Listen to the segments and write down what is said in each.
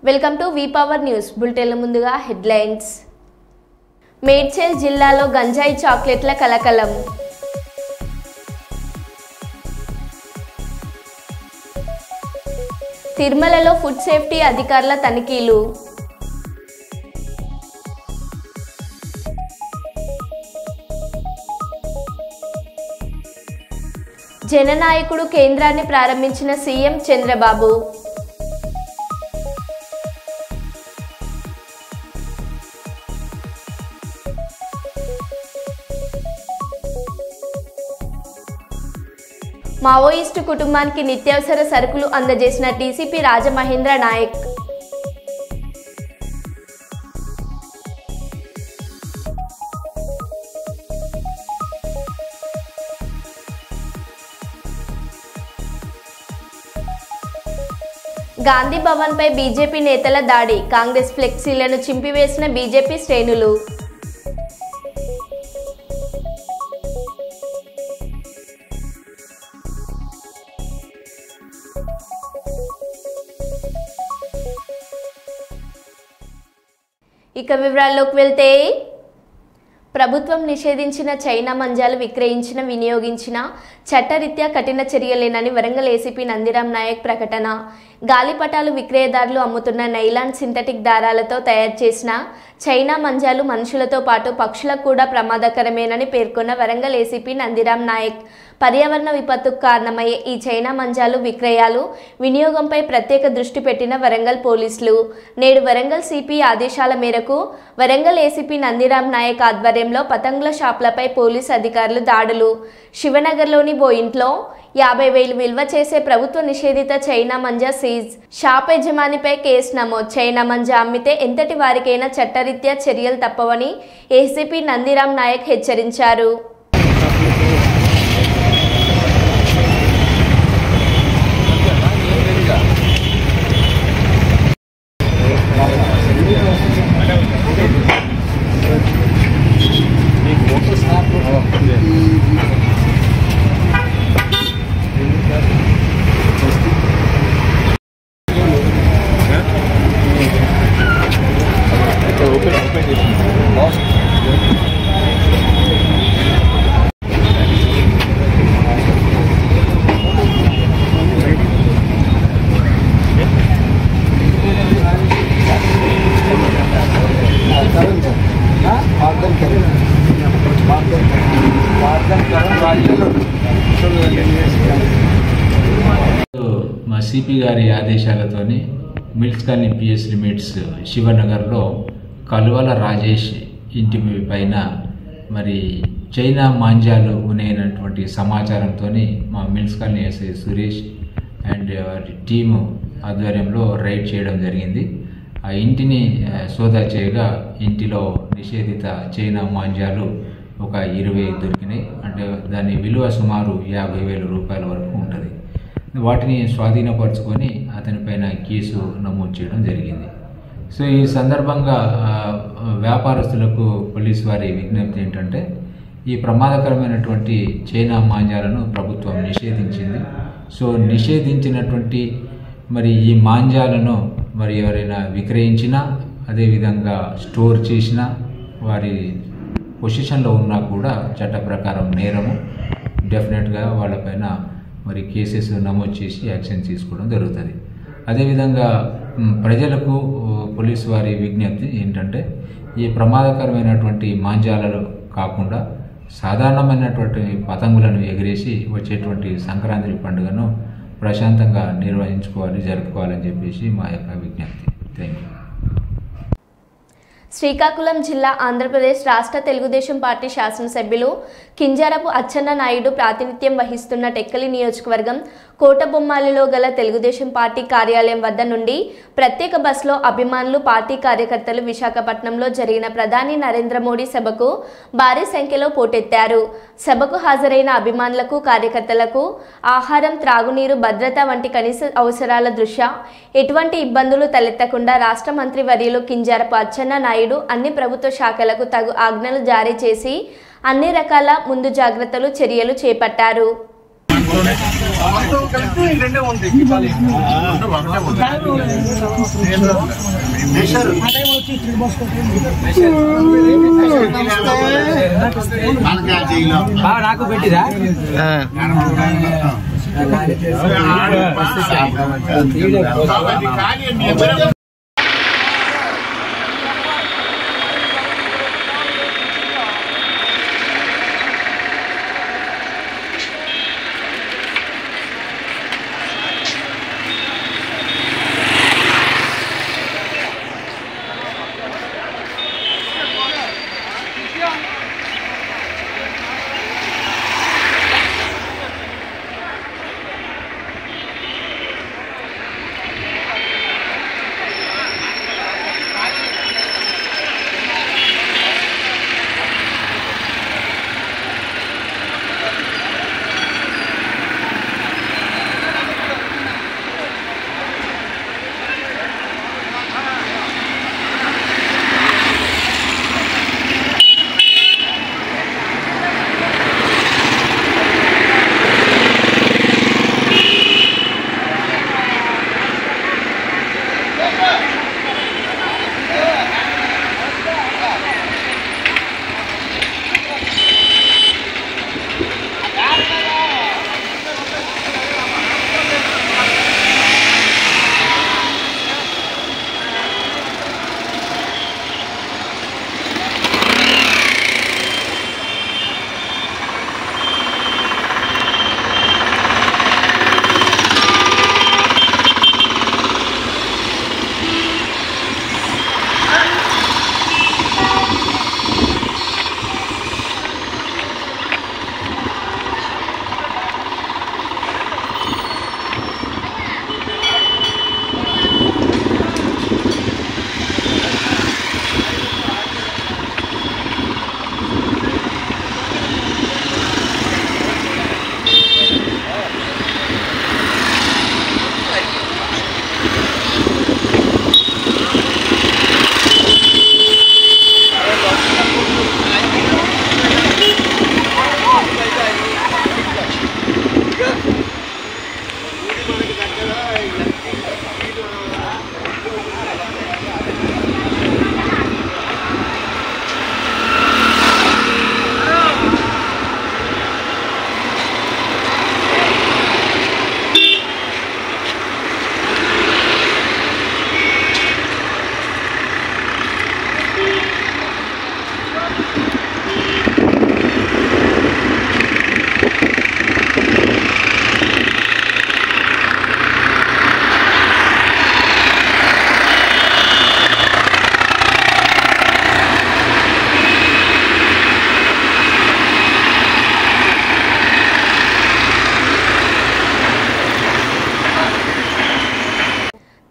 Welcome to V power news bulletin ముందుగా headlines. Medchal జిల్లాలో గంజాయి చాక్లెట్ల కలకలం. తిరుమలలో ఫుడ్ సేఫ్టీ అధికారుల తనిఖీలు. జననాయకుడు కేంద్రాన్ని ప్రారంభించిన సీఎం చంద్రబాబు. మావోయిస్టు కుటుంబానికి నిత్యావసర సరుకులు అందజేసిన డీసీపీ రాజమహేంద్ర నాయక్. గాంధీ భవన్ పై బీజేపీ నేతల దాడి. కాంగ్రెస్ ఫ్లెక్సీలను చింపివేసిన బీజేపీ శ్రేణులు. ఇక వివరాల్లోకి వెళ్తే, ప్రభుత్వం నిషేధించిన చైనా మంజాలు విక్రయించిన వినియోగించిన చట్టరీత్యా కఠిన చర్యలేనని వరంగల్ ఏసీపీ నందిరాం నాయక్ ప్రకటన. గాలిపటాలు విక్రయదారులు అమ్ముతున్న నైలాన్ సింథటిక్ దారాలతో తయారు చేసిన చైనా మంజాలు మనుషులతో పాటు పక్షులకు కూడా ప్రమాదకరమేనని పేర్కొన్న వరంగల్ ఏసీపీ నందిరాం నాయక్, పర్యావరణ విపత్తుకు కారణమయ్యే ఈ చైనా మంజాలు విక్రయాలు వినియోగంపై ప్రత్యేక దృష్టి పెట్టిన వరంగల్ పోలీసులు నేడు వరంగల్ సిపి ఆదేశాల మేరకు వరంగల్ ఏసీపీ నందిరాం నాయక్ ఆధ్వర్యంలో పతంగుల షాపులపై పోలీసు అధికారులు దాడులు. శివనగర్లోని ఓ ఇంట్లో 50,000 విలువ చేసే ప్రభుత్వ నిషేధిత చైనా మంజా సీజ్. షాప్ యజమానిపై కేసు నమోదు. చైనా మంజా అమ్మితే ఎంతటి వారికైనా చట్టరీత్యా చర్యలు తప్పవని ఏసీపీ నందిరాం నాయక్ హెచ్చరించారు. మా సిపి గారి ఆదేశాలతోని మిల్స్ కాలనీ పిఎస్ లిమిట్స్ శివనగర్లో కలువల రాజేష్ ఇంటి పైన మరి చైనా మాంజాలు ఉన్నాయన్నటువంటి సమాచారంతో మా mills colony SI Suresh and వారి టీము ఆధ్వర్యంలో రైడ్ చేయడం జరిగింది. ఆ ఇంటిని సోదా చేయగా ఇంటిలో నిషేధిత చైనా మాంజాలు ఒక 20 దొరికినాయి. అంటే దాని విలువ సుమారు 50,000 రూపాయల వరకు ఉంటుంది. వాటిని స్వాధీనపరుచుకొని అతనిపైన కేసు నమోదు చేయడం జరిగింది. సో ఈ సందర్భంగా వ్యాపారస్తులకు పోలీసు వారి విజ్ఞప్తి ఏంటంటే, ఈ ప్రమాదకరమైనటువంటి చైనా మాంజాలను ప్రభుత్వం నిషేధించింది. సో నిషేధించినటువంటి మరి ఈ మాంజాలను మరి ఎవరైనా విక్రయించినా, అదేవిధంగా స్టోర్ చేసినా, వారి పొజిషన్లో ఉన్నా కూడా చట్ట ప్రకారం నేరము. డెఫినెట్గా వాళ్ళపైన మరి కేసెస్ నమోదు చేసి యాక్షన్ తీసుకోవడం జరుగుతుంది. అదేవిధంగా ప్రజలకు పోలీసు వారి విజ్ఞప్తి ఏంటంటే, ఈ ప్రమాదకరమైనటువంటి మాంజాలలో కాకుండా సాధారణమైనటువంటి పతంగులను ఎగిరేసి వచ్చేటువంటి సంక్రాంతి పండుగను ప్రశాంతంగా జరుపుకోవాలని చెప్పేసి మా యొక్క విజ్ఞప్తి. Thank you. శ్రీకాకుళం జిల్లా ఆంధ్రప్రదేశ్ రాష్ట్ర తెలుగుదేశం పార్టీ శాసనసభ్యులు కింజారపు అచ్చెన్న నాయుడు ప్రాతినిధ్యం వహిస్తున్న టెక్కలి నియోజకవర్గం కోటబొమ్మాలిలో గల తెలుగుదేశం పార్టీ కార్యాలయం వద్ద నుండి ప్రత్యేక బస్సులో అభిమానులు, పార్టీ కార్యకర్తలు విశాఖపట్నంలో జరిగిన ప్రధాని నరేంద్ర మోడీ సభకు భారీ సంఖ్యలో పోటెత్తారు. సభకు హాజరైన అభిమానులకు, కార్యకర్తలకు ఆహారం, త్రాగునీరు, భద్రత వంటి కనీస అవసరాల దృష్ట్యా ఎటువంటి ఇబ్బందులు తలెత్తకుండా రాష్ట్ర మంత్రి వర్యులు కింజారపు అచ్చెన్న నాయుడు అన్ని ప్రభుత్వ శాఖలకు తగు ఆజ్ఞలు జారీ చేసి అన్ని రకాల ముందు జాగ్రత్తలు చర్యలు చేపట్టారు. నాకు పెట్టిరా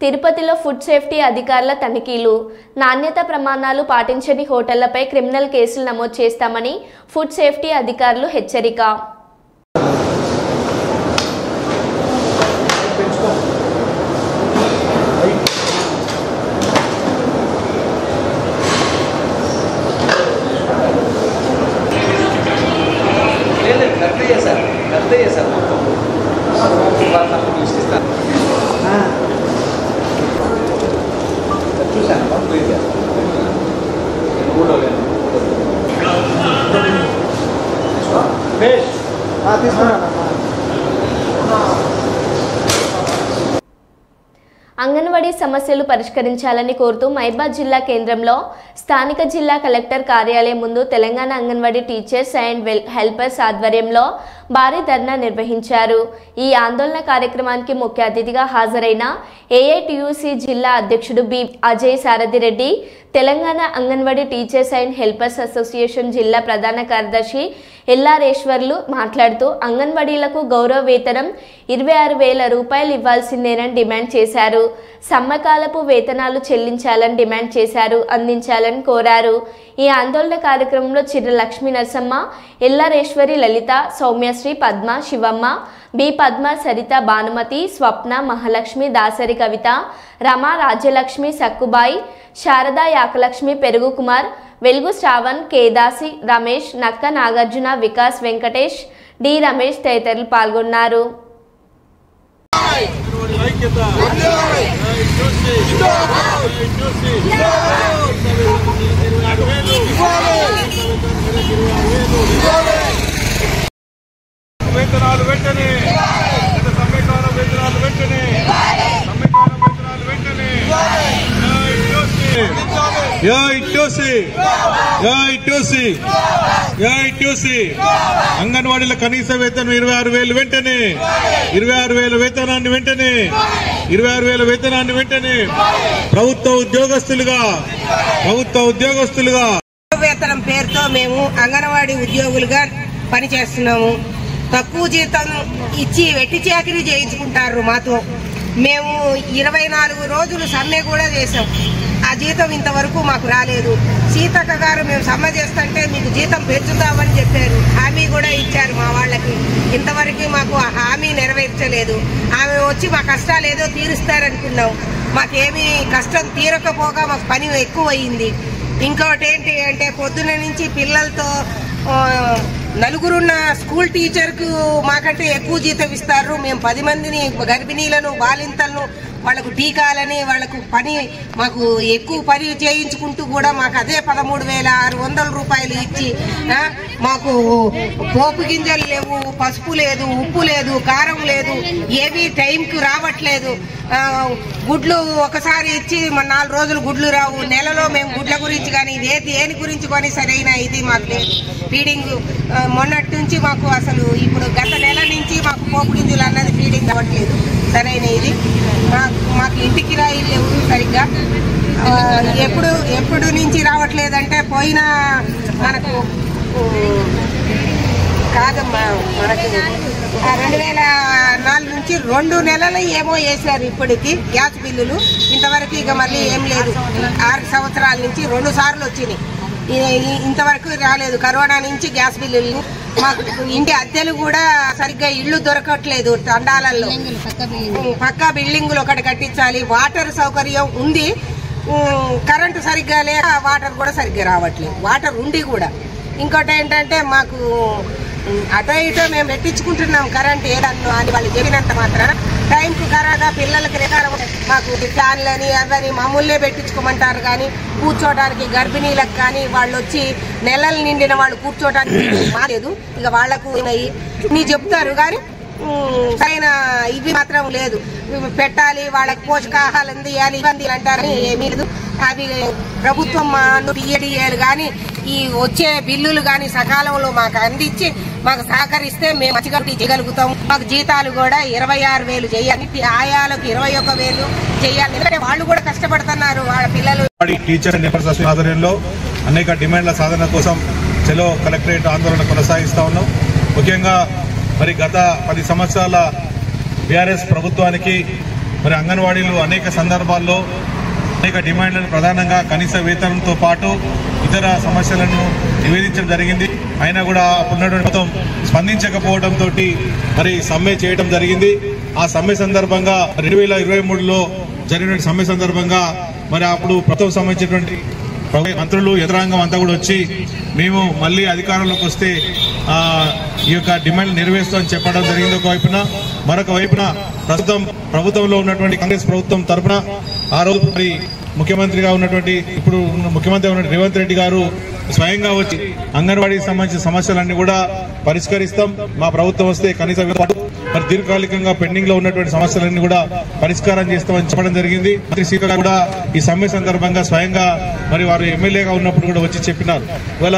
తిరుపతిలో ఫుడ్ సేఫ్టీ అధికారుల తనిఖీలు. నాణ్యత ప్రమాణాలు పాటించని హోటళ్లపై క్రిమినల్ కేసులు నమోదు చేస్తామని ఫుడ్ సేఫ్టీ అధికారులు హెచ్చరిక. అంగన్వాడీ సమస్యలు పరిష్కరించాలని కోరుతూ మహబూబాబాద్ జిల్లా కేంద్రంలో స్థానిక జిల్లా కలెక్టర్ కార్యాలయం ముందు Telangana Anganwadi teachers and helpers ఆధ్వర్యంలో భారీ ధర్నా నిర్వహించారు. ఈ ఆందోళన కార్యక్రమానికి ముఖ్య అతిథిగా హాజరైన ఏఐటియుసి జిల్లా అధ్యక్షుడు B Ajay Sarathi Reddy, Telangana Anganwadi teachers and helpers association జిల్లా ప్రధాన కార్యదర్శి ఎల్లారేశ్వర్లు మాట్లాడుతూ అంగన్వాడీలకు గౌరవ వేతనం 26,000 రూపాయలు ఇవ్వాల్సిందేనని డిమాండ్ చేశారు. సమ్మకాలపు వేతనాలు చెల్లించాలని డిమాండ్ చేశారు, అందించాలని కోరారు. ఈ ఆందోళన కార్యక్రమంలో చిర్ర లక్ష్మీ నరసమ్మ, ఎల్లారేశ్వరి, లలిత, సౌమ్యశ్రీ, పద్మ, శివమ్మ, బి పద్మ, సరిత, భానుమతి, స్వప్న, మహాలక్ష్మి, దాసరి కవిత, రమ, రాజ్యలక్ష్మి, సక్కుబాయి, శారద, యాకలక్ష్మి, పెరుగు కుమార్, వెలుగు శ్రావణ్, కేదాసి, రమేష్, నక్క నాగార్జున, వికాస్, వెంకటేష్, డి రమేష్ తదితరులు పాల్గొన్నారు. వేతనాలు వెంటనే సమ్మెకాల వేతనాలు వెంటనే అంగన్వాడీల కనీస వేతనం 26,000 వెంటనే 26,000 వేతనాన్ని వెంటనే 26,000 వేతనాన్ని వెంటనే ప్రభుత్వ ఉద్యోగస్తులుగా వేతనం పేరుతో మేము అంగన్వాడీ ఉద్యోగులుగా పనిచేస్తున్నాము. తక్కువ జీతం ఇచ్చి వెట్టి చాకిరీ చేయించుకుంటారు మాతో. మేము 24 రోజులు సమ్మె కూడా చేసాం. ఆ జీతం ఇంతవరకు మాకు రాలేదు. సీతక్క గారు మేము సమ్మె చేస్తుంటే మీకు జీతం పెంచుతామని చెప్పారు, హామీ కూడా ఇచ్చారు మా వాళ్ళకి. ఇంతవరకు మాకు ఆ హామీ నెరవేర్చలేదు. ఆమె వచ్చి మా కష్టాలు ఏదో తీరుస్తారనుకున్నాం. మాకేమీ కష్టం తీరకపోగా మాకు పని ఎక్కువయింది. ఇంకోటి ఏంటి అంటే పొద్దున నుంచి పిల్లలతో నలుగురున్న స్కూల్ టీచర్కు మాకంటే ఎక్కువ జీతం ఇస్తారు. మేము 10 మందిని గర్భిణీలను బాలింతలను వాళ్లకు టీకాలని వాళ్లకు పని మాకు ఎక్కువ పని చేయించుకుంటూ కూడా మాకు అదే 13,600 రూపాయలు ఇచ్చి మాకు పోపు గింజలు లేవు, పసుపు లేదు, ఉప్పు లేదు, కారం లేదు, ఏవి టైంకు రావట్లేదు. గుడ్లు ఒకసారి ఇచ్చి 4 రోజులు గుడ్లు రావు. నెలలో మేము గుడ్ల గురించి కానీ దేని గురించి కానీ సరైన ఇది మాకు లేదు. ఫీడింగ్ మొన్నటి నుంచి మాకు అసలు ఇప్పుడు గత నెల నుంచి మాకు పోపు గింజలు అన్నది ఫీడింగ్ అవ్వట్లేదు సరైన ఇది. మాకు ఇంటి కిరాయిలు లేవు సరిగ్గా. ఎప్పుడు నుంచి రావట్లేదంటే పోయిన మనకు కాదమ్మా మనకు 2004 నుంచి 2 నెలలు ఏమో వేసారు ఇప్పటికి గ్యాస్ బిల్లులు. ఇంతవరకు ఇక మళ్ళీ ఏం లేదు. 6 సంవత్సరాల నుంచి 2 సార్లు వచ్చినాయి. ఇంతవరకు రాలేదు. కరోనా నుంచి గ్యాస్ బిల్లులు. మాకు ఇంటి అద్దెలు కూడా సరిగ్గా ఇళ్లు దొరకట్లేదు. తండాలలో పక్కా బిల్డింగులు ఒకటి కట్టించాలి. వాటర్ సౌకర్యం ఉంది, కరెంటు సరిగ్గా లేక వాటర్ కూడా సరిగ్గా రావట్లేదు. వాటర్ ఉండి కూడా. ఇంకోటి ఏంటంటే మాకు అటో ఇటో మేము పెట్టించుకుంటున్నాం కరెంట్ ఏదన్నా అని వాళ్ళు చెప్పినంత మాత్రాన టైంకు కరాగా పిల్లలకి రేఖాలు మాకు ఫ్యాన్లని అవని మామూలే పెట్టించుకోమంటారు. కానీ కూర్చోడానికి గర్భిణీలకు కానీ వాళ్ళు వచ్చి నెలలు నిండిన వాళ్ళు కూర్చోడానికి మాలేదు. ఇక వాళ్లకు నీ చెప్తారు కానీ సరైన ఇవి మాత్రం లేదు. పెట్టాలి వాళ్ళకి పోషకాహారం అందియాలి ఇబ్బంది అంటారని ఏమీ లేదు. అవి ప్రభుత్వం టీఏలు కానీ ఈ వచ్చే బిల్లులు కానీ సకాలంలో మాకు అందించి మాకు సహకరిస్తే మేము మంచిగా చేయగలుగుతాం. మాకు జీతాలు కూడా 26,000 చేయాలి, ఆయాలకు 21,000 చేయాలి. ఎందుకంటే వాళ్ళు కూడా కష్టపడుతున్నారు. వాళ్ళ పిల్లలు టీచర్ ఆధ్వర్యంలో అనేక డిమాండ్ల సాధన కోసం చెలో కలెక్టరేట్ ఆందోళన కొనసాగిస్తా ఉన్నాం. ముఖ్యంగా మరి గత 10 సంవత్సరాల బీఆర్ఎస్ ప్రభుత్వానికి మరి అంగన్వాడీలు అనేక సందర్భాల్లో అనేక డిమాండ్లను ప్రధానంగా కనీస వేతనంతో పాటు ఇతర సమస్యలను నివేదించడం జరిగింది. అయినా కూడా అప్పుడున్నటువంటి ప్రభుత్వం స్పందించకపోవడంతో మరి సమ్మె చేయడం జరిగింది. ఆ సమ్మె సందర్భంగా 2023లో జరిగిన సమ్మె సందర్భంగా మరి అప్పుడు ప్రభుత్వం సంబంధించినటువంటి మంత్రులు యంత్రాంగం అంతా కూడా వచ్చి మేము మళ్ళీ అధికారంలోకి వస్తే ఈ యొక్క డిమాండ్ నెరవేరుస్తామని చెప్పడం జరిగింది ఒక వైపున. మరొక వైపున ప్రస్తుతం ప్రభుత్వంలో ఉన్నటువంటి కాంగ్రెస్ ప్రభుత్వం తరఫున ఆ రోజు మరి ముఖ్యమంత్రిగా ఉన్నటువంటి ఇప్పుడు ముఖ్యమంత్రి ఉన్నటువంటి రేవంత్ రెడ్డి గారు స్వయంగా వచ్చి అంగన్వాడీకి సంబంధించిన సమస్యలన్నీ కూడా పరిష్కరిస్తాం, మా ప్రభుత్వం వస్తే కనీసం మరి దీర్ఘకాలికంగా పెండింగ్ లో ఉన్నటువంటి సమస్యలన్నీ కూడా పరిష్కారం చేస్తామని చెప్పడం జరిగింది. మంత్రి సీత కూడా ఈ సమ్మె సందర్భంగా స్వయంగా మరి వారు ఎమ్మెల్యేగా ఉన్నప్పుడు కూడా వచ్చి చెప్పినారు. ఇవాళ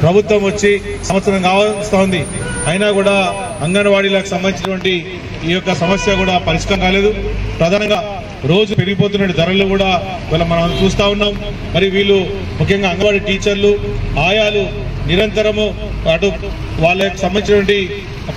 ప్రభుత్వం వచ్చి సంవత్సరం కావస్తుంది, అయినా కూడా అంగన్వాడీలకు సంబంధించినటువంటి ఈ యొక్క సమస్య కూడా పరిష్కారం కాలేదు. ప్రధానంగా రోజు పెరిగిపోతున్న ధరలు కూడా ఇవాళ మనం చూస్తా ఉన్నాం. మరి వీళ్ళు ముఖ్యంగా అంగన్వాడీ టీచర్లు, ఆయాలు నిరంతరము అటు వాళ్ళకి సంబంధించినటువంటి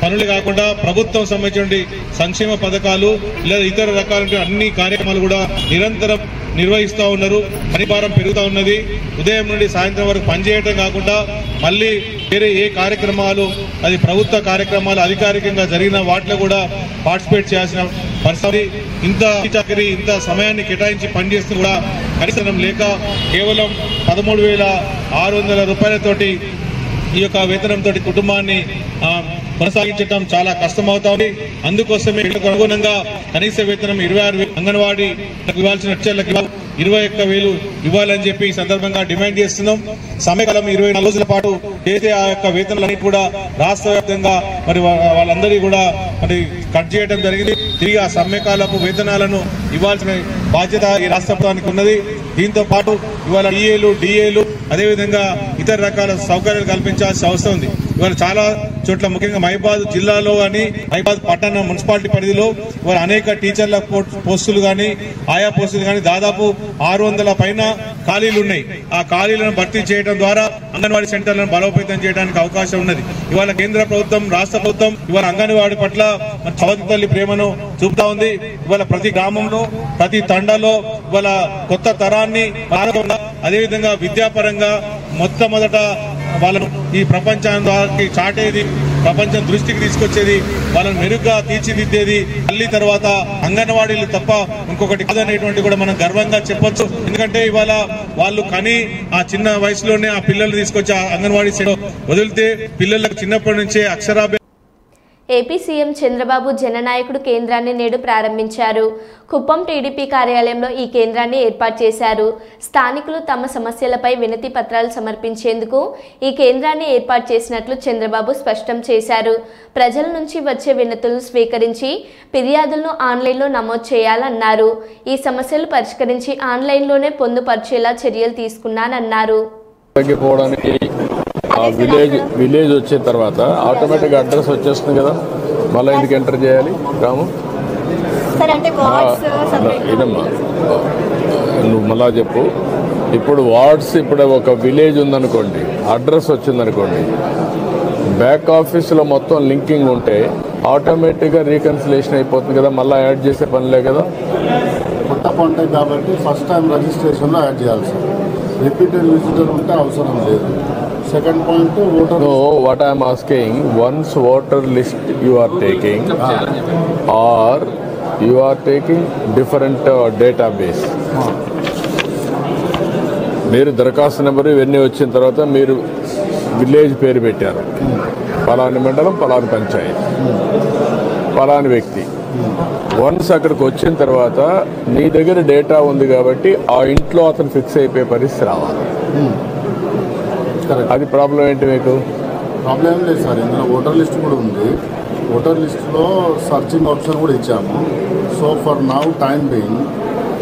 పనులు కాకుండా ప్రభుత్వం సంబంధించిన సంక్షేమ పథకాలు లేదా ఇతర రకాల అన్ని కార్యక్రమాలు కూడా నిరంతరం నిర్వహిస్తూ ఉన్నారు. పనిభారం పెరుగుతూ ఉన్నది. ఉదయం నుండి సాయంత్రం వరకు పనిచేయటం కాకుండా మళ్ళీ వేరే ఏ కార్యక్రమాలు అది ప్రభుత్వ కార్యక్రమాలు అధికారికంగా జరిగిన వాటిలో కూడా పార్టిసిపేట్ చేయాల్సిన పరిస్థితి. ఇంత సమయాన్ని కేటాయించి పనిచేస్తూ కూడా కనీసం లేక కేవలం 13,600 రూపాయలతోటి ఈ యొక్క వేతనంతో కుటుంబాన్ని కొనసాగించడం చాలా కష్టమవుతోంది. అందుకోసమే అనుగుణంగా కనీస వేతనం 26,000 అంగన్వాడీ ఇవ్వాల్సిన టీచర్లకు 21,000 ఇవ్వాలని చెప్పి ఈ సందర్భంగా డిమాండ్ చేస్తున్నాం. సమయకాలం 24 రోజుల పాటు చేసే ఆ యొక్క వేతనాలన్నీ కూడా రాష్ట్ర వ్యాప్తంగా మరి వాళ్ళందరినీ కూడా మరి కట్ చేయడం జరిగింది. తిరిగి ఆ సమ్మెకాలపు వేతనాలను ఇవ్వాల్సిన బాధ్యత ఈ రాష్ట్ర ప్రభుత్వానికి ఉన్నది. దీంతో పాటు ఇవాళ డిఏలు అదేవిధంగా ఇతర రకాల సౌకర్యాలు కల్పించాల్సిన అవసరం ఉంది. ఇవాళ చాలా చోట్ల ముఖ్యంగా మహిబాద్ జిల్లాలో కానీ మహిబాద్ పట్టణ మున్సిపాలిటీ పరిధిలో ఇవాళ అనేక టీచర్ల పోస్టులు కానీ ఆయా పోస్టులు కానీ దాదాపు 600 పైన ఖాళీలు ఉన్నాయి. ఆ ఖాళీలను భర్తీ చేయడం ద్వారా అంగన్వాడీ సెంటర్లను బలోపేతం చేయడానికి అవకాశం ఉన్నది. ఇవాళ కేంద్ర ప్రభుత్వం రాష్ట్ర ప్రభుత్వం ఇవాళ అంగన్వాడీ పట్ల చవతి తల్లి ప్రేమను చూపుతా ఉంది. ఇవాళ ప్రతి గ్రామంలో ప్రతి తండాలో ఇవాళ కొత్త తరాన్ని అదేవిధంగా విద్యాపరంగా మొట్టమొదట వాళ్ళను ఈ ప్రపంచానికి చాటేది, ప్రపంచం దృష్టికి తీసుకొచ్చేది, వాళ్ళని మెరుగ్గా తీర్చిదిద్దేది తల్లి తర్వాత అంగన్వాడీలు తప్ప ఇంకొకటి కాదనేటువంటి కూడా మనం గర్వంగా చెప్పొచ్చు. ఎందుకంటే ఇవాళ వాళ్ళు కని ఆ చిన్న వయసులోనే ఆ పిల్లలు తీసుకొచ్చి ఆ అంగన్వాడీ వదిలితే పిల్లలకు చిన్నప్పటి నుంచే అక్షరాభ్యాసం. ఏపీ సీఎం చంద్రబాబు జననాయకుడు కేంద్రాన్ని నేడు ప్రారంభించారు. కుప్పం టీడీపీ కార్యాలయంలో ఈ కేంద్రాన్ని ఏర్పాటు చేశారు. స్థానికులు తమ సమస్యలపై వినతి పత్రాలు సమర్పించేందుకు ఈ కేంద్రాన్ని ఏర్పాటు చేసినట్లు చంద్రబాబు స్పష్టం చేశారు. ప్రజల నుంచి వచ్చే వినతులను స్వీకరించి ఫిర్యాదులను ఆన్లైన్లో నమోదు చేయాలన్నారు. ఈ సమస్యలు పరిష్కరించి ఆన్లైన్లోనే పొందుపరిచేలా చర్యలు తీసుకున్నానన్నారు. విలేజ్ వచ్చిన తర్వాత ఆటోమేటిక్గా అడ్రస్ వచ్చేస్తుంది కదా, మళ్ళీ ఎందుకు ఎంటర్ చేయాలి రాము? ఇదమ్మా నువ్వు మళ్ళా చెప్పు. ఇప్పుడు వార్డ్స్, ఇప్పుడు ఒక విలేజ్ ఉందనుకోండి, అడ్రస్ వచ్చిందనుకోండి, బ్యాక్ ఆఫీస్లో మొత్తం లింకింగ్ ఉంటే ఆటోమేటిక్గా రీకన్సిలేషన్ అయిపోతుంది కదా, మళ్ళీ యాడ్ చేసే పనిలే కదా. కొత్త కాంటాక్ట్ కాబట్టి ఫస్ట్ టైం రిజిస్ట్రేషన్లో యాడ్ చేయాలి సార్. రిపీటెడ్ విజిటర్ ఉంటే అవసరం లేదు. Second point, voter. No, what I am asking, once voter list you are taking, or you are taking different database. మీరు దరఖాస్తు నెంబరు ఇవన్నీ వచ్చిన తర్వాత మీరు విలేజ్ పేరు పెట్టారు, పలాని మండలం, పలాని పంచాయతీ, పలాని వ్యక్తి. వన్స్ అక్కడికి వచ్చిన తర్వాత నీ దగ్గర డేటా ఉంది కాబట్టి ఆ ఇంట్లో అతను ఫిక్స్ అయిపోయే పరిస్థితి రావాలి. అది ప్రాబ్లం ఏంటి మీకు? ప్రాబ్లం ఏం లేదు సార్, ఇందులో ఓటర్ లిస్ట్ కూడా ఉంది. ఓటర్ లిస్ట్లో సర్చింగ్ ఆప్షన్ కూడా ఇచ్చాము. So for now time being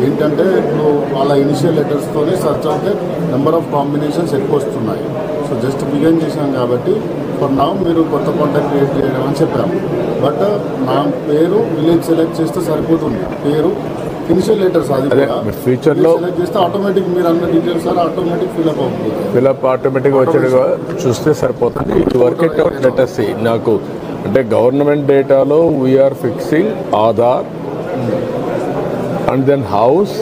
ఏంటంటే ఇప్పుడు వాళ్ళ ఇనిషియల్ లెటర్స్తోనే సర్చ్ అయితే నెంబర్ ఆఫ్ కాంబినేషన్స్ ఎక్కువ వస్తున్నాయి. సో జస్ట్ బిగిన్ చేశాం కాబట్టి ఫర్ నౌ మీరు కొత్త కాంటాక్ట్ క్రియేట్ చేయడం అని చెప్పాము. బట్ నా పేరు విలేజ్ సెలెక్ట్ చేస్తే సరిపోతుంది. పేరు ఇనిషియల్ లెటర్స్ అది ఫ్యూచర్లో సెలెక్ట్ చేస్తే ఆటోమేటిక్ మీరు అన్న డీటెయిల్స్ సార్ ఆటోమేటిక్ ఫిల్అప్ అవుతుంది. ఫిల్అప్ ఆటోమేటిక్గా వచ్చేట్టుగా చూస్తే సరిపోతుంది. ఇది వర్క్ ఇట్ అవుట్ లెటర్స్ నాకు అంటే గవర్నమెంట్ డేటాలో we are fixing Aadhaar and then house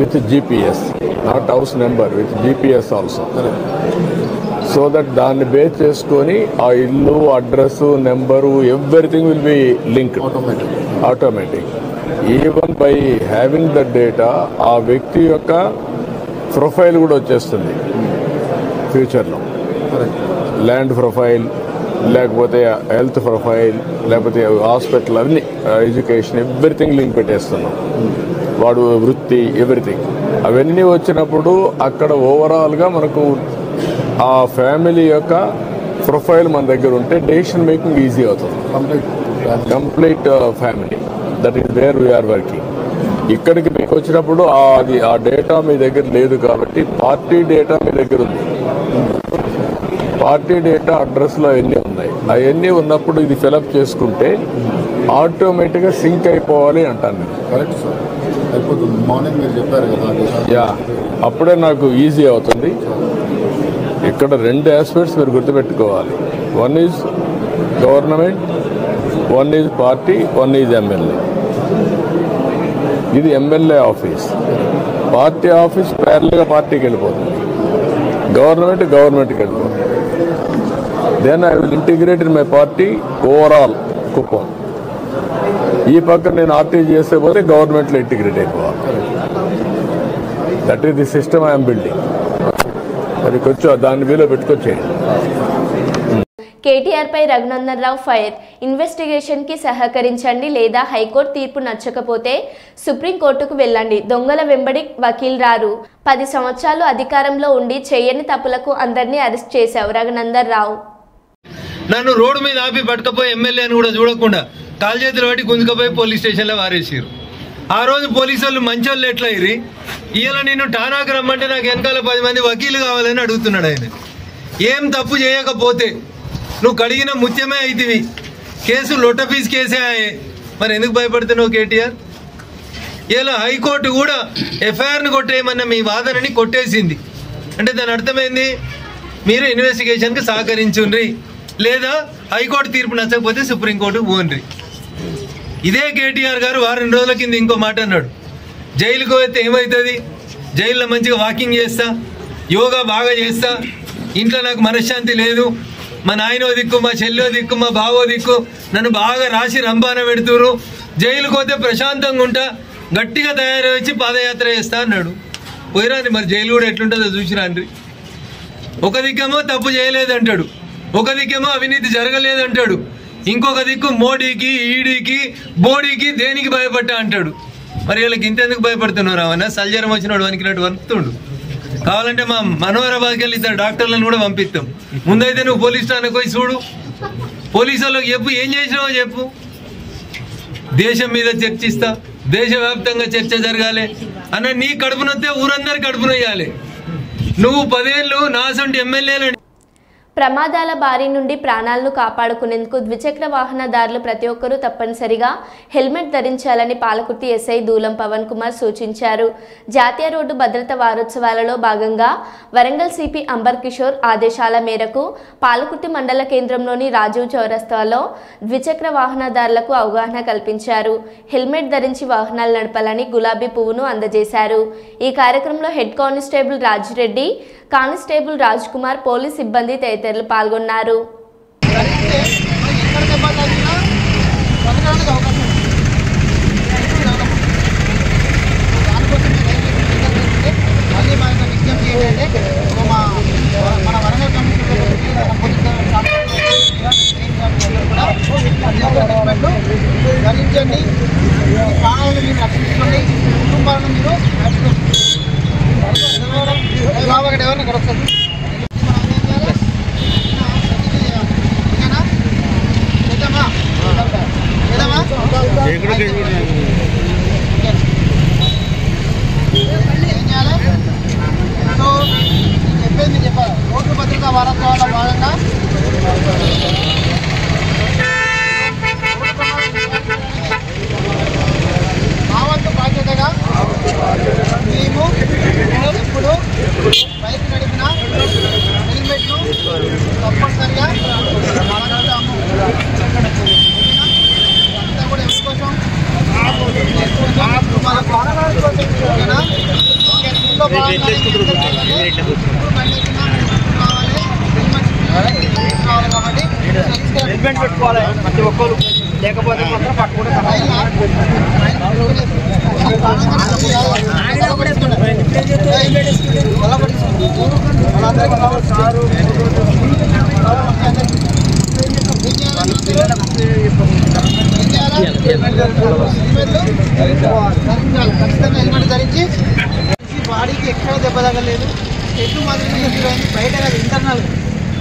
with GPS, not house number, with GPS also. So that దాన్ని బేస్ చేసుకొని ఆ ఇల్లు, address, number, everything will be linked automatic. Even by having the data ఆ వ్యక్తి యొక్క ప్రొఫైల్ కూడా వచ్చేస్తుంది ఫ్యూచర్లో. ల్యాండ్ ప్రొఫైల్, లేకపోతే హెల్త్ ప్రొఫైల్, లేకపోతే హాస్పిటల్, అన్ని ఎడ్యుకేషన్, ఎవ్రీథింగ్ లింక్ పెట్టేస్తున్నాం. వాడు వృత్తి, ఎవ్రీథింగ్ అవన్నీ వచ్చినప్పుడు అక్కడ ఓవరాల్గా మనకు ఆ ఫ్యామిలీ యొక్క ప్రొఫైల్ మన దగ్గర ఉంటే డెసిషన్ మేకింగ్ ఈజీ అవుతుంది. Complete family, that is where we are working. ఇక్కడికి మీకు వచ్చినప్పుడు అది ఆ డేటా మీ దగ్గర లేదు కాబట్టి పార్టీ డేటా మీ దగ్గర ఉంది. పార్టీ డేటా అడ్రస్లో అవన్నీ ఉన్నాయి. అవన్నీ ఉన్నప్పుడు ఇది ఫిలప్ చేసుకుంటే ఆటోమేటిక్గా సింక్ అయిపోవాలి అంటాను నేను. కరెక్ట్ సార్, అయిపోతుంది. మార్నింగ్ మీరు చెప్పారు కదా, యా, అప్పుడే నాకు ఈజీ అవుతుంది. ఇక్కడ 2 ఆస్పెక్ట్స్ మీరు గుర్తుపెట్టుకోవాలి. One is government, one is party, one is MLA. ఇది ఎమ్మెల్యే ఆఫీస్. పార్టీ ఆఫీస్ ప్యారల్గా పార్టీకి వెళ్ళిపోతుంది, గవర్నమెంట్కి వెళ్ళిపోతుంది. Then I will integrate in my party overall Kuppam. ఈ పక్కన నేను ఆర్టీ చేస్తే పోతే గవర్నమెంట్లో ఇంటిగ్రేట్ అయిపోవాలి. That is the system I'm building. అది కొంచెం దాని వీలో పెట్టుకొచ్చేయండి. కేటీఆర్పై రఘునందన్ రావు ఫైర్. ఇన్వెస్టిగేషన్కి సహకరించండి లేదా హైకోర్టు తీర్పు నచ్చకపోతే సుప్రీంకోర్టుకు వెళ్ళండి. దొంగల వెంబడి వకీల్ రారు. 10 సంవత్సరాలు అధికారంలో ఉండి చేయని తప్పులకు అందరినీ అరెస్ట్ చేశావు రఘునందన్ రావు. నన్ను రోడ్డు మీద ఆపి పట్టుకపోయి ఎమ్మెల్యేని కూడా చూడకుండా కాలు చేతులు పట్టి గుంజుకపోయి పోలీస్ స్టేషన్లో వారేసారు. ఆ రోజు పోలీసు వాళ్ళు మంచి వాళ్ళు ఎట్లా అయ్యి ఇవాళ నేను ఠానాకు రమ్మంటే నాకు వెనకాల 10 మంది వకీలు కావాలని అడుగుతున్నాడు ఆయన. ఏం తప్పు చేయకపోతే నువ్వు కడిగిన ముత్యమే అయితివి. కేసు లొట్టపీస్ కేసే ఆయే. మరి ఎందుకు భయపడుతున్నావు కేటీఆర్? ఇలా హైకోర్టు కూడా ఎఫ్ఐఆర్ని కొట్టేయమన్న మీ వాదనని కొట్టేసింది. అంటే దాని అర్థమైంది, మీరు ఇన్వెస్టిగేషన్కి సహకరించుండ్రి లేదా హైకోర్టు తీర్పు నచ్చకపోతే సుప్రీంకోర్టుకు పోండ్రి. ఇదే కేటీఆర్ గారు వారం రోజుల కింద ఇంకో మాట అన్నాడు, జైలుకు పోతే ఏమవుతుంది, జైల్లో మంచిగా వాకింగ్ చేస్తా, యోగా బాగా చేస్తా, ఇంట్లో నాకు మనశ్శాంతి లేదు, మా నాయనో దిక్కు, మా చెల్లో దిక్కు, మా బావో దిక్కు నన్ను బాగా రాసి రంబాన పెడుతురు, జైలుకు పోతే ప్రశాంతంగా ఉంటా, గట్టిగా తయారు వచ్చి పాదయాత్ర చేస్తా అన్నాడు. పోయిరాండి, మరి జైలు కూడా ఎట్లుంటుందో చూసిరాండ్రి. ఒక దిక్కేమో తప్పు చేయలేదంటాడు, ఒక దిక్కేమో అవినీతి జరగలేదంటాడు, ఇంకొక దిక్కు మోడీకి, ఈడీకి, బోడీకి దేనికి భయపడ్డా అంటాడు. మరి వీళ్ళకి ఇంతెందుకు భయపడుతున్నారు? అవన్నా సల్జరం వచ్చినాడు వణికినట్టు వణుకుతుండు. కావాలంటే మా మనోహరాబాద్కి వెళ్ళి ఇద్దరు డాక్టర్లను కూడా పంపిస్తాం. ముందైతే నువ్వు పోలీస్ స్టేషన్కి పోయి చూడు, పోలీసు వాళ్ళకి చెప్పు ఏం చేసినావో చెప్పు. దేశం మీద చర్చిస్తా, దేశవ్యాప్తంగా చర్చ జరగాలి అన్న నీ కడుపునొస్తే ఊరందరి కడుపునొయ్యాలి. నువ్వు 10 ఏళ్ళు నాసంటి ఎమ్మెల్యేలు. ప్రమాదాల బారి నుండి ప్రాణాలను కాపాడుకునేందుకు ద్విచక్ర వాహనదారులు ప్రతి ఒక్కరూ తప్పనిసరిగా హెల్మెట్ ధరించాలని పాలకుర్తి ఎస్ఐ దూలం పవన్ కుమార్ సూచించారు. జాతీయ రోడ్డు భద్రత వారోత్సవాలలో భాగంగా వరంగల్ సిపి అంబర్ కిషోర్ ఆదేశాల మేరకు పాలకుర్తి మండల కేంద్రంలోని రాజీవ్ చౌరస్తాలో ద్విచక్ర వాహనదారులకు అవగాహన కల్పించారు. హెల్మెట్ ధరించి వాహనాలు నడపాలని గులాబీ పువ్వును అందజేశారు. ఈ కార్యక్రమంలో head constable Rajireddy, constable Raj Kumar, police సిబ్బంది తదితరులు పాల్గొన్నారు. ధరించండి, ప్రాణాలను మీరు రక్షించుకోండి, కుటుంబాలను మీరు ఎవరిని గడపండి. చెప్పేది మీరు చెప్పాలి. రోడ్డు భద్రతా వారోత్సవాల భాగంగా మా వంతు బాధ్యతగా మేము ఇప్పుడు బైక్ నడిపిన హెల్మెట్ను తప్పనిసరిగా వాడతాము. అంతా కూడా ఎవరి కోసం? హెల్మెట్ పెట్టుకోవాలి ప్రతి ఒక్కరు, లేకపోతే మాత్రం పట్టుకుంటే ఖచ్చితంగా హెల్మెట్ ధరించి బాడీకి ఎక్కడ దెబ్బ తగలేదు. చెట్టు మాత్రమే ఇంటిపోయింది, బయట కాదు ఇంటర్నల్.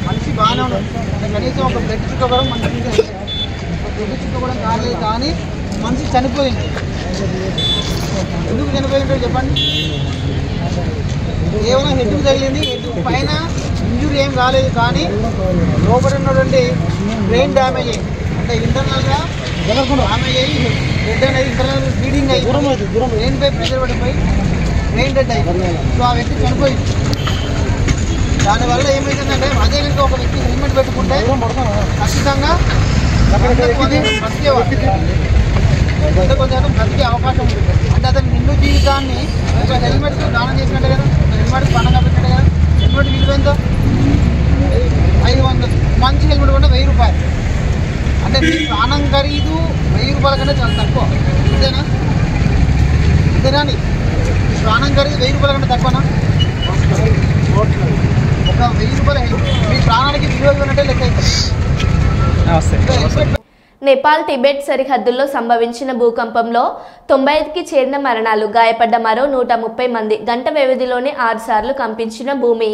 మనిషి బాగానే ఉన్నాడు, కనీసం ఒక బ్లడ్ చుక్క కూడా మనిషి బ్లడ్ చుక్క కూడా కాలేదు, కానీ మనిషి చనిపోయింది. ఎందుకు చనిపోయిందో చెప్పండి. కేవలం హెడ్కు తగిలింది, హెడ్ పైన ఇంజురీ ఏం కాలేదు, కానీ లోపల ఉన్నటువంటి బ్రెయిన్ డ్యామేజ్ అయ్యింది. అంటే ఇంటర్నల్గా డ్యామేజ్ అయ్యి హెడ్ అనేది ఇంటర్నల్ బ్లీడింగ్ అయ్యి బ్రెయిన్ పై ప్రెషర్ పడిపోయి బ్రెయిన్ డెడ్ అయ్యింది. సో ఆ వ్యక్తి చనిపోయింది. దానివల్ల ఏమైందంటే అదే కనుక ఒక వ్యక్తి హెల్మెట్ పెట్టుకుంటే ఖచ్చితంగా కొంచెం బ్రతికే అవకాశం ఉంటుంది. అంటే అతని నిండు జీవితాన్ని ఒక హెల్మెట్ దానం చేసినట్టే కదా, హెల్మెట్ పణంగా పెట్టినట్టే కదా. హెల్మెట్ విలువ ఎంత? 500. మంచి హెల్మెట్ కొంటే 1000 రూపాయలు. అంటే మీ ప్రాణం ఖరీదు 1000 రూపాయల కంటే చాలా తక్కువ. అంతేనా? అంతేనా? ప్రాణం ఖరీదు 1000 రూపాయల కంటే తక్కువనా? ఒక 1000 రూపాయలు మీ ప్రాణానికి విలువ ఇవ్వనంటే లెక్క అవుతుంది. నేపాల్ టిబెట్ సరిహద్దుల్లో సంభవించిన భూకంపంలో 95కి చేరిన మరణాలు, గాయపడ్డ మరో 130 మంది. గంట వ్యవధిలోనే 6 సార్లు కంపించిన భూమి.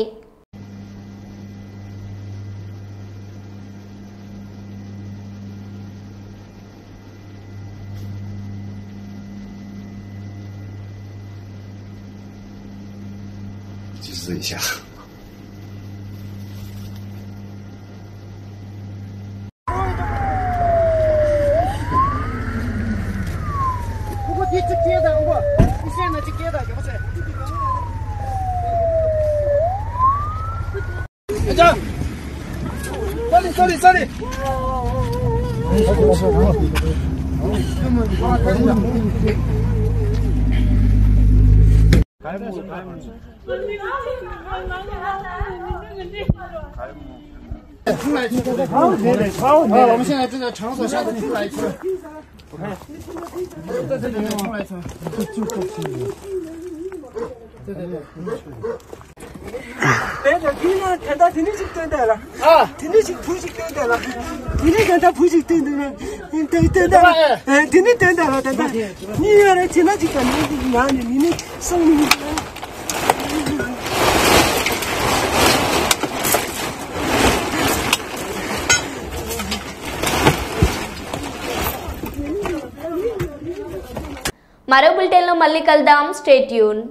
మరో బులెటిన్లో మళ్ళీ కలుద్దాం. Stay tune.